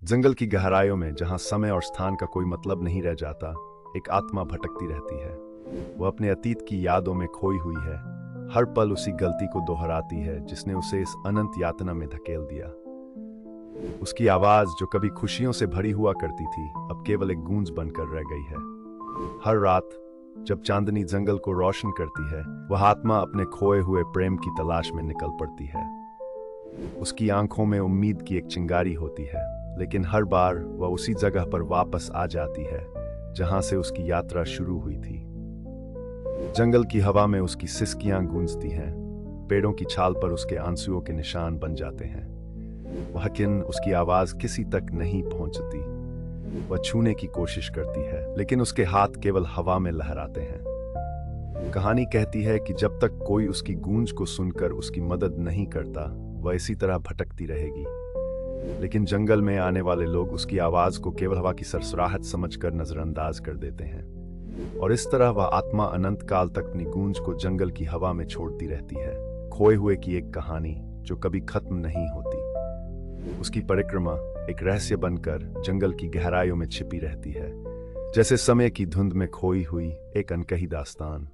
जंगल की गहराइयों में जहां समय और स्थान का कोई मतलब नहीं रह जाता, एक आत्मा भटकती रहती है। वह अपने अतीत की यादों में खोई हुई है, हर पल उसी गलती को दोहराती है जिसने उसे इस अनंत यातना में धकेल दिया। उसकी आवाज जो कभी खुशियों से भरी हुआ करती थी, अब केवल एक गूंज बनकर रह गई है। हर रात जब चांदनी जंगल को रोशन करती है, वह आत्मा अपने खोए हुए प्रेम की तलाश में निकल पड़ती है। उसकी आंखों में उम्मीद की एक चिंगारी होती है, लेकिन हर बार वह उसी जगह पर वापस आ जाती है जहां से उसकी यात्रा शुरू हुई थी। जंगल की हवा में उसकी सिसकियां गूंजती हैं, पेड़ों की छाल पर उसके आंसुओं के निशान बन जाते हैं। लेकिन उसकी आवाज किसी तक नहीं पहुंचती। वह छूने की कोशिश करती है, लेकिन उसके हाथ केवल हवा में लहराते हैं। कहानी कहती है कि जब तक कोई उसकी गूंज को सुनकर उसकी मदद नहीं करता, वह इसी तरह भटकती रहेगी। लेकिन जंगल में आने वाले लोग उसकी आवाज को केवल हवा की सरसराहट समझकर नजरअंदाज कर देते हैं, और इस तरह वह आत्मा अनंत काल तक अपनी गूंज को जंगल की हवा में छोड़ती रहती है। खोए हुए की एक कहानी जो कभी खत्म नहीं होती। उसकी परिक्रमा एक रहस्य बनकर जंगल की गहराइयों में छिपी रहती है, जैसे समय की धुंध में खोई हुई एक अनकही दास्तान।